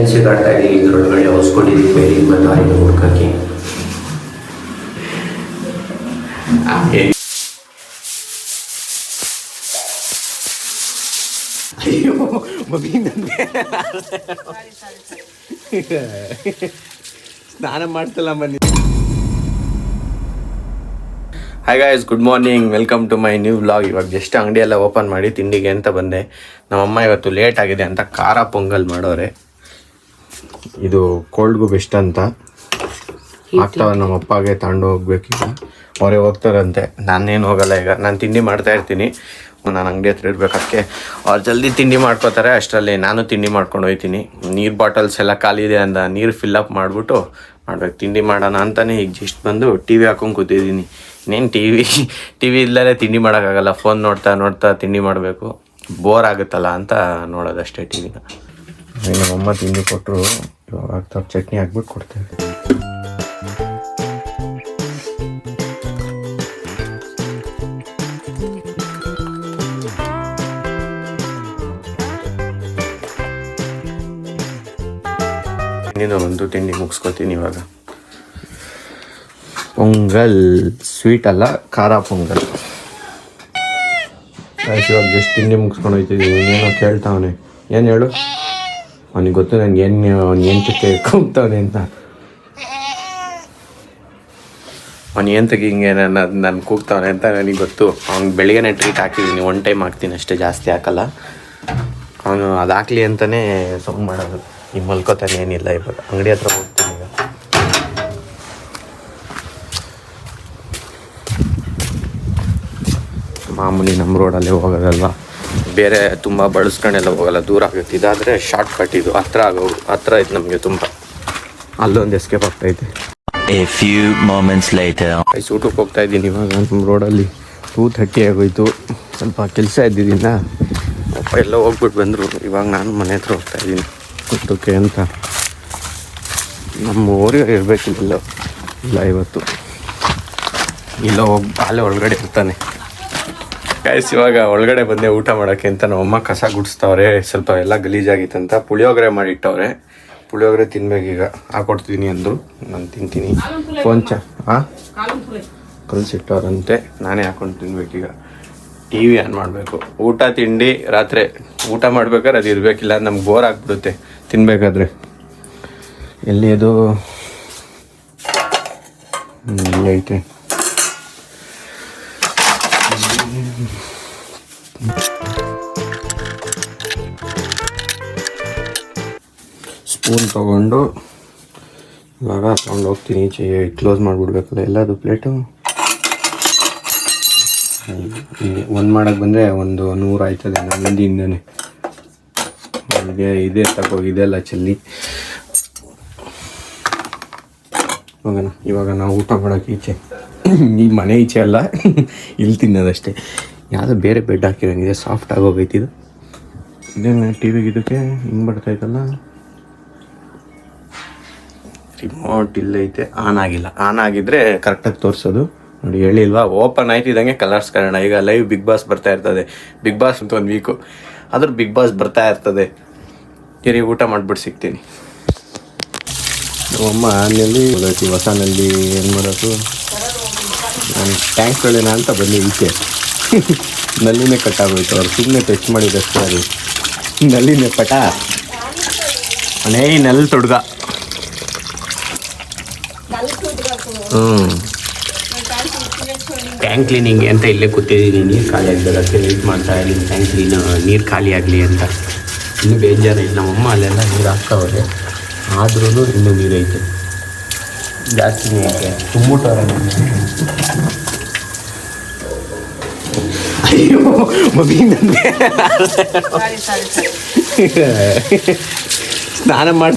Hide and seek ಆಡ್ತಾ ಇದ್ದೀವಿ. ಇದರೊಳಗಡೆ ಹೊಸ್ಕೊಂಡಿದ್ದೀವಿ ಬೇರೆ ಮತ್ತು ಆಯ್ತು ಹುಡ್ಕಕ್ಕೆ. ಸ್ನಾನ ಮಾಡ್ತಲ್ಲ ಬನ್ನಿ. Hi guys, good morning, welcome to my new vlog. ಇವಾಗ ಜಸ್ಟ್ ಅಂಗಡಿ ಎಲ್ಲ ಓಪನ್ ಮಾಡಿ ತಿಂಡಿಗೆ ಅಂತ ಬಂದೆ. ನಮ್ಮಮ್ಮ ಇವತ್ತು ಲೇಟ್ ಆಗಿದೆ ಅಂತ ಖಾರ ಪೊಂಗಲ್ ಮಾಡೋರೆ. ಇದು ಕೋಲ್ಡ್ಗೂ ಬೆಸ್ಟ್ ಅಂತ ಆಗ್ತಾವ. ನಮ್ಮ ಅಪ್ಪಗೆ ತಗೊಂಡು ಹೋಗ್ಬೇಕೀಗ, ಅವರೇ ಹೋಗ್ತಾರಂತೆ. ನಾನೇನು ಹೋಗಲ್ಲ. ಈಗ ನಾನು ತಿಂಡಿ ಮಾಡ್ತಾ ಇರ್ತೀನಿ, ನಾನು ಅಂಗಡಿ ಹತ್ರ ಇರ್ಬೇಕಕ್ಕೆ ಅವ್ರು ಜಲ್ದಿ ತಿಂಡಿ ಮಾಡ್ಕೋತಾರೆ. ಅಷ್ಟರಲ್ಲಿ ನಾನು ತಿಂಡಿ ಮಾಡ್ಕೊಂಡು ಹೋಗ್ತೀನಿ. ನೀರು ಬಾಟಲ್ಸ್ ಎಲ್ಲ ಖಾಲಿ ಇದೆ ಅಂತ ನೀರು ಫಿಲ್ಲಪ್ ಮಾಡಿಬಿಟ್ಟು ಮಾಡ್ಬೇಕು. ತಿಂಡಿ ಮಾಡೋಣ ಅಂತಲೇ ಈಗ ಜಸ್ಟ್ ಬಂದು ಟಿ ವಿ ಹಾಕೊಂಡು ಕೂತಿದ್ದೀನಿ. ಇನ್ನೇನು ಟಿ ವಿ ಇಲ್ಲದೇ ತಿಂಡಿ ಮಾಡೋಕ್ಕಾಗಲ್ಲ. ಫೋನ್ ನೋಡ್ತಾ ನೋಡ್ತಾ ತಿಂಡಿ ಮಾಡಬೇಕು, ಬೋರ್ ಆಗುತ್ತಲ್ಲ ಅಂತ ನೋಡೋದಷ್ಟೇ ಟಿ ವಿನ. ನಮ್ಮಮ್ಮ ತಿಂಡಿ ಕೊಟ್ಟರು, ಇವಾಗ ಆಗ್ತಾವ ಚಟ್ನಿ ಹಾಕ್ಬಿಟ್ಟು ಕೊಡ್ತೇವೆ. ಒಂದು ತಿಂಡಿ ಮುಗಿಸ್ಕೊತೀನಿ ಇವಾಗ. ಪೊಂಗಲ್ ಸ್ವೀಟ್ ಅಲ್ಲ, ಖಾರ ಪೊಂಗಲ್. ಇವಾಗ ಜಸ್ಟ್ ತಿಂಡಿ ಮುಗಿಸ್ಕೊಂಡು ಹೋಗ್ತಿದ್ದೀವಿ. ಏನೋ ಕೇಳ್ತಾವನೆ, ಏನು ಹೇಳು. ಅವನಿಗೆ ಗೊತ್ತು ನನಗೆ ಅವ್ನು ಎಂತಕ್ಕೆ ಕೂಗ್ತಾವನೆ ಅಂತ. ಅವ್ನು ಎಂತಕ್ಕೆ ಹಿಂಗೆ ನಾನು ಕೂಗ್ತಾವನೆ ಅಂತ ನನಗೆ ಗೊತ್ತು. ಅವ್ನಿಗೆ ಬೆಳಿಗ್ಗೆನೇ ಟ್ರೀಟ್ ಹಾಕಿದ್ದೀನಿ. ಒನ್ ಟೈಮ್ ಹಾಕ್ತೀನಿ ಅಷ್ಟೇ, ಜಾಸ್ತಿ ಹಾಕಲ್ಲ. ಅವನು ಅದು ಹಾಕ್ಲಿ ಅಂತಲೇ ಸೌಂಡ್ ಮಾಡೋದು. ಈಗ ಮಲ್ಕೋತಾನೆ, ಏನಿಲ್ಲ. ಇವಾಗ ಅಂಗಡಿ ಹತ್ರ ಹೋಗ್ತೀನಿ. ಈಗ ಮಾಮೂಲಿ ನಮ್ಮ ರೋಡಲ್ಲೇ ಹೋಗೋದಲ್ವ, ಬೇರೆ ತುಂಬ ಬಳಸ್ಕೊಂಡೆಲ್ಲ ಹೋಗಲ್ಲ, ದೂರ ಆಗುತ್ತೆ. ಇದಾದರೆ ಶಾರ್ಟ್ ಕಟ್, ಇದು ಹತ್ರ ಐತೆ ನಮಗೆ ತುಂಬ. ಅಲ್ಲೊಂದು ಎಸ್ಕೇಪ್ ಆಗ್ತೈತೆ. ಊಟಕ್ಕೆ ಹೋಗ್ತಾ ಇದ್ದೀನಿ ಇವಾಗ. ನಮ್ಮ ರೋಡಲ್ಲಿ 2:30 ಆಗೋಯ್ತು. ಸ್ವಲ್ಪ ಕೆಲಸ ಇದ್ದಿದ್ದೀನ, ಅಪ್ಪ ಎಲ್ಲ ಹೋಗ್ಬಿಟ್ಟು ಬಂದರು. ಇವಾಗ ನಾನು ಮನೆ ಹತ್ರ ಹೋಗ್ತಾ ಇದ್ದೀನಿ ಊಟಕ್ಕೆ ಅಂತ. ನಮ್ಮ ಊರಿಗೆ ಇರಬೇಕಿಲ್ಲ, ಇಲ್ಲ ಇವತ್ತು ಇಲ್ಲ ಹೋಗಿ ಅಲ್ಲೇ ಒಳಗಡೆ ಇರ್ತಾನೆ. ಗಾಯ್ಸ್, ಇವಾಗ ಒಳಗಡೆ ಬಂದೆ ಊಟ ಮಾಡೋಕ್ಕೆ ಅಂತ. ನಮ್ಮಮ್ಮ ಕಸ ಗುಡಿಸ್ತವ್ರೆ, ಸ್ವಲ್ಪ ಎಲ್ಲ ಗಲೀಜಾಗಿತ್ತಂತ. ಪುಳಿಯೋಗರೆ ಮಾಡಿಟ್ಟವ್ರೆ. ಪುಳಿಯೋಗರೆ ತಿನ್ಬೇಕೀಗ. ಹಾಕೊಡ್ತೀನಿ ಅಂದರು, ನಾನು ತಿಂತೀನಿ. ಕಲ್ಸಿಟ್ಟವ್ರಂತೆ, ನಾನೇ ಹಾಕೊಂಡು ತಿನ್ಬೇಕೀಗ. ಟಿ ವಿ ಆನ್ ಮಾಡಬೇಕು. ಊಟ ತಿಂಡಿ ರಾತ್ರಿ ಊಟ ಮಾಡ್ಬೇಕಾದ್ರೆ ಅದು ಇರಬೇಕಿಲ್ಲ, ನಮ್ಗೆ ಬೋರ್ ಆಗಿಬಿಡುತ್ತೆ ತಿನ್ನಬೇಕಾದ್ರೆ. ಎಲ್ಲಿ ಅದು ಐತೆ ಸ್ಪೂನ್ ತೊಗೊಂಡು ಇವಾಗ ತೊಗೊಂಡು ಹೋಗ್ತೀನಿ ಈಚೆ. ಕ್ಲೋಸ್ ಮಾಡಿಬಿಡ್ಬೇಕಲ್ಲ ಎಲ್ಲದು ಪ್ಲೇಟು. ಒಂದು ಮಾಡೋಕ್ಕೆ ಬಂದರೆ ಒಂದು 100 ಆಯ್ತದೆ ನನ್ನಿಂದನೇ. ನನಗೆ ಇದೇ ತಗೋಗಿದೆಲ್ಲ ಚೆಲ್ಲಿ ಹೋಗೋಣ. ಇವಾಗ ನಾವು ಊಟ ಮಾಡೋಕ್ಕೆ ಈಚೆ, ಈ ಮನೆ ಈಚೆ ಅಲ್ಲ, ಇಲ್ಲಿ ತಿನ್ನೋದಷ್ಟೇ. ಯಾವುದೋ ಬೇರೆ ಬೆಡ್ ಹಾಕಿರೋಂಗಿದೆ, ಸಾಫ್ಟ್ ಆಗೋಗೈತಿದು. ಇದೇನು ಟಿ ವಿಗೆ ಇದಕ್ಕೆ ಹಿಂಗೆ ಬರ್ತಾಯಿತ್ತಲ್ಲ. ರಿಮೋಟ್ ಇಲ್ಲೈತೆ, ಆನ್ ಆಗಿಲ್ಲ. ಆನ್ ಆಗಿದ್ರೆ ಕರೆಕ್ಟಾಗಿ ತೋರಿಸೋದು. ನೋಡಿ, ಹೇಳಿಲ್ವಾ, ಓಪನ್ ಆಯ್ತಿದ್ದಂಗೆ ಕಲರ್ಸ್ ಕಾರಣ. ಈಗ ಲೈವ್ ಬಿಗ್ ಬಾಸ್ ಬರ್ತಾ ಇರ್ತದೆ. ಬಿಗ್ ಬಾಸ್ ಅಂತ ಒಂದು ವೀಕು ಆದ್ರೂ ಬಿಗ್ ಬಾಸ್ ಬರ್ತಾ ಇರ್ತದೆ. ಸರಿ, ಊಟ ಮಾಡಿಬಿಟ್ಟು ಸಿಗ್ತೀನಿ. ಅಮ್ಮ ನಲ್ಲಿ ಹೊಸನಲ್ಲಿ ಏನು ಮಾಡೋದು, ನಾನು ಟ್ಯಾಂಕ್ ತೊಳೆಯೋಣ ಅಂತ ಬಂದೆ ಈಚೆ. ನಲ್ಲಿನೇ ಕಟ್ಟಾಗೋಯ್ತು. ಅವ್ರು ಸುಮ್ಮನೆ ಟಚ್ ಮಾಡಿದಷ್ಟೇ, ಅದು ನಲ್ಲಿನೇ ಪಟ. ಅನೇ ನಲ್ಲಿ ತೊಡ್ಗ. ಟ್ಯಾಂಕ್ ಕ್ಲೀನಿಂಗ್ ಅಂತ ಇಲ್ಲೇ ಕೂತಿದ್ದೀನಿ. ನೀರು ಖಾಲಿ ಆಗಬೇಕಂತ ವೆಯ್ಟ್ ಮಾಡ್ತಾ ಇದ್ದೀನಿ. ಟ್ಯಾಂಕ್ ಕ್ಲೀನ್ ನೀರು ಖಾಲಿ ಆಗಲಿ ಅಂತ. ಇನ್ನೂ ಬೇಜಾರೈತೆ. ನಮ್ಮಮ್ಮ ಅಲ್ಲೆಲ್ಲ ನೀರು ಹಾಕ್ತವ್ರೆ, ಆದ್ರೂ ಇನ್ನೂ ನೀರೈತೆ, ಜಾಸ್ತಿನೇ ಐತೆ. ತುಂಬಿಟ್ಟವ್ರೆ. ಅಯ್ಯೋ ಮಮ್ಮಿ, ಸ್ನಾನ ಮಾಡಿ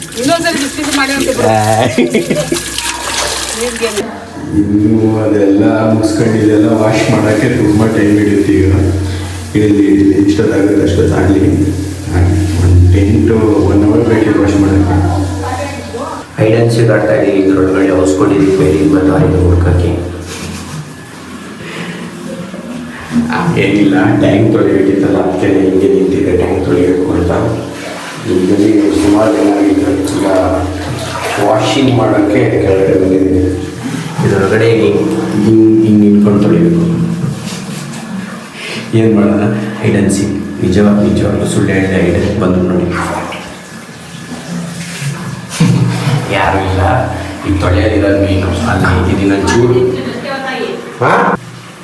ಇನ್ನೂ ಅದೆಲ್ಲ ಮುಗಿಸ್ಕೊಂಡು ಇದೆಲ್ಲ ವಾಶ್ ಮಾಡೋಕ್ಕೆ ತುಂಬ ಟೈಮ್ ಹಿಡಿಯುತ್ತೆ. ಈಗ ಇಡಲಿ ಇಷ್ಟೊತ್ತಾಗುತ್ತೆ ಅಷ್ಟೊತ್ತಾಗಲಿ. ಒಂದು 10 to 1 hour ಬೇಕಿದೆ ವಾಶ್ ಮಾಡೋಕ್ಕೆ. ಹೈಡ್ ಆ್ಯಂಡ್ ಸೀಕ್ ಆಡ್ತಾ ಇದ್ದೀವಿ. ಇದರೊಳಗಡೆ ಹೊಸ್ಕೊಂಡಿದ್ದೀವಿ ಬೇರೆ ಮತ್ತು ಆಯ್ತು ಹುಡ್ಕಕ್ಕೆ. ಏನಿಲ್ಲ, ಟ್ಯಾಂಕ್ ತೊಳೆಯೋಕ್ಕಿತ್ತಲ್ಲ, ಅದಕ್ಕೆ ಹಿಂಗೆ ನಿಂತಿದೆ ಟ್ಯಾಂಕ್ ತೊಳೆಯೋಕ್ಕೂ ಅಂತ. ಇದರಲ್ಲಿ ಸುಮಾರು ಜನ ಆಗಿತ್ತು. ಈಗ ವಾಷಿಂಗ್ ಮಾಡೋಕ್ಕೆ ಕೆಳಗಡೆ ಬಂದಿದ್ದೀನಿ. ಇದರೊಳಗಡೆ ಹಿಂಗೆ ನಿಂತ್ಕೊಂಡು ತೊಳಿಬೇಕು. ಏನು ಮಾಡೋಣ, ಹೈಡನ್ಸಿ ನಿಜವಾಗ್ಲೂ ಸುಳ್ಳು ಹೇಳಿದೆ. ಹೈಡನ್ ಬಂದು ನೋಡಿ, ಯಾರು ಇಲ್ಲ. ಈಗ ತೊಳೆಯೋದಿರೋದು ಮೀನು ಅಲ್ಲಿ ಇದೀನಿ ಚೂರು. ಹಾಂ,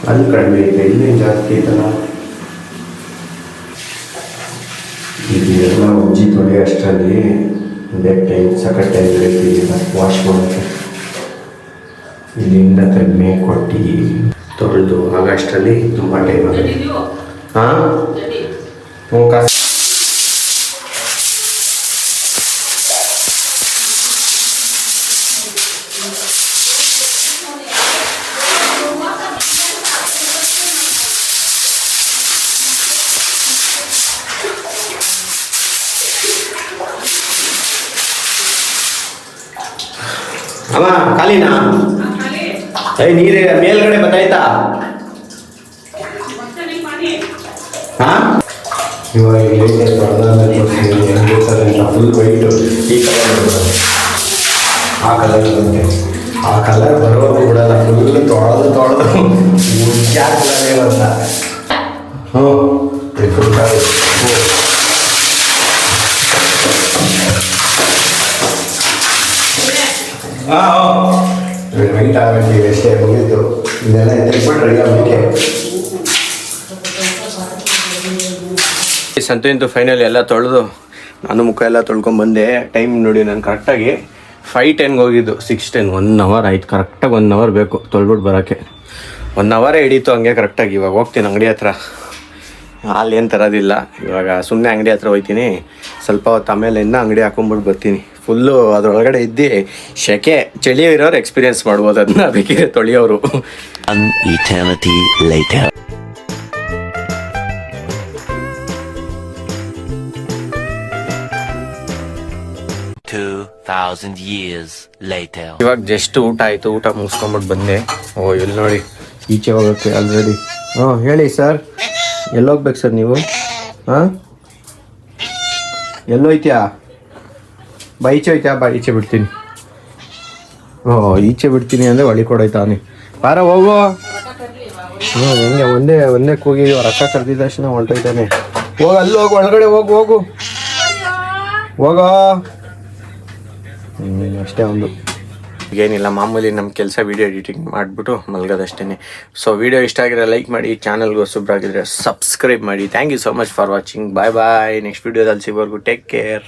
ಅದು ಕಡಿಮೆ ಇದೆ, ಇನ್ನೇನು ಜಾಸ್ತಿ ಐತಲ್ಲ. ಇದೆಲ್ಲ ಉಜ್ಜಿ ತೊಳೆಯೋ ಅಷ್ಟರಲ್ಲಿ ಬೇಕು ಟೈಮ್, ಸಖತ್ ಟೈಮ್ ಬೇಕು ವಾಶ್ ಮಾಡೋಕ್ಕೆ. ಇಲ್ಲಿಂದ ತೆಗ್ಮೆ ಕೊಟ್ಟು ತೊಳೆದು ಆಗಷ್ಟರಲ್ಲಿ ತುಂಬ ಟೈಮ್ ಆಗುತ್ತೆ. ಹಾಂ, ಹ್ಞೂ ಕಾಸು. ಅಮ್ಮ ಖಾಲಿನಾ? ನೀರೇ ಮೇಲ್ಗಡೆ ಬತ್ತಾಯ್ತಾ? ಹಾಂ, ಇವಾಗ ಫುಲ್ ವೈಟು ಈ ಕಲರ್ ಬರುತ್ತೆ, ಆ ಕಲರ್ ಬರುತ್ತೆ. ಆ ಕಲರ್ ಬರೋದು ಬಿಡಲ್ಲ, ಫುಲ್ ತೊಳೆದು ಯಾಕೆ ಕಲರೇ ಬರಲ್ಲ. ಹ್ಞೂ, ಫುಲ್ ಕಲರ್. ವೈಟ್ ಆಗಬೇಕು ಎಷ್ಟೇ ಮುಗಿತು. ಇದೆಲ್ಲ ತೆಗೆದ್ಬಿಟ್ಟು ರೆಡಿ ಆಗಬೇಕೆ. ಸಂತು ಫೈನಲ್ ಎಲ್ಲ ತೊಳೆದು ನಾನು ಮುಖ ಎಲ್ಲ ತೊಳ್ಕೊಂಬಂದೆ. ಟೈಮ್ ನೋಡಿ ನಾನು ಕರೆಕ್ಟಾಗಿ 5:10 ಹೋಗಿದ್ದು, 6:10, 1 ಅವರ್ ಆಯ್ತು. ಕರೆಕ್ಟಾಗಿ 1 ಅವರ್ ಬೇಕು ತೊಳ್ಬಿಟ್ಟು ಬರೋಕ್ಕೆ. 1 ಅವರೇ ಹಿಡೀತು ಹಂಗೆ ಕರೆಕ್ಟಾಗಿ. ಇವಾಗ ಹೋಗ್ತೀನಿ ಅಂಗಡಿ ಹತ್ರ. ಅಲ್ಲಿ ಏನು ತರೋದಿಲ್ಲ ಇವಾಗ, ಸುಮ್ಮನೆ ಅಂಗಡಿ ಹತ್ರ ಹೋಗ್ತೀನಿ. ಸ್ವಲ್ಪ ಹೊತ್ತು ಆಮೇಲಿಂದ ಅಂಗಡಿ ಹಾಕೊಂಡ್ಬಿಟ್ಟು ಬರ್ತೀನಿ. ಫುಲ್ಲು ಅದರೊಳಗಡೆ ಇದ್ದು ಶೆಕೆ ಚಳಿ ಇರೋರು ಎಕ್ಸ್ಪೀರಿಯೆನ್ಸ್ ಮಾಡ್ಬೋದು ಅದನ್ನ, ಬೇಕಿದ್ರೆ ತೊಳೆಯೋರು. An eternity later. Thousand years later. ಇವಾಗ ಜಸ್ಟ್ ಊಟ ಆಯಿತು, ಊಟ ಮುಗಿಸ್ಕೊಂಬಿಟ್ಟು ಬಂದೆ. ಓ ಇಲ್ಲಿ ನೋಡಿ, ಈಚೆ ಹೋಗೋಕ್ಕೆ ಆಲ್ರೆಡಿ. ಹೇಳಿ ಸರ್, ಎಲ್ಲೋಗ್ಬೇಕು ಸರ್ ನೀವು? ಹಾಂ, ಎಲ್ಲೋಯ್ತ್ಯಾ? ಈಚೆ ಹೋಯ್ತಾ? ಈಚೆ ಬಿಡ್ತೀನಿ. ಈಚೆ ಬಿಡ್ತೀನಿ ಅಂದರೆ ಒಳಿ ಕೊಡೋಯ್ತಾನೆ. ಬಾರ ಹೋಗೋ. ಹೆಂಗೆ ಒಂದೇ ಕೂಗಿ ರೊಕ್ಕ ಕರೆದಿದ್ದ ತಕ್ಷಣ ಹೊಂಟೋಯ್ತಾನೆ. ಹೋಗಿ ಅಲ್ಲಿ ಹೋಗು, ಒಳಗಡೆ ಹೋಗು ಹೋಗೋ. ಅಷ್ಟೇ ಒಂದು. ಏನಿಲ್ಲ, ಮಾಮೂಲಿ ನಮ್ಮ ಕೆಲಸ ವೀಡಿಯೋ ಎಡಿಟಿಂಗ್ ಮಾಡಿಬಿಟ್ಟು ಮಲ್ಗೋದಷ್ಟೇ. ಸೊ ವೀಡಿಯೋ ಇಷ್ಟ ಆಗಿದ್ರೆ ಲೈಕ್ ಮಾಡಿ, ಚಾನಲ್ಗೆ ಹೊಸಬ್ರಾಗಿದ್ರೆ ಸಬ್ಸ್ಕ್ರೈಬ್ ಮಾಡಿ. Thank you so much for watching. Bye bye. Next ವೀಡಿಯೋದಲ್ಲಿ ಸಿಗೋವರೆಗೂ ಟೇಕ್ ಕೇರ್.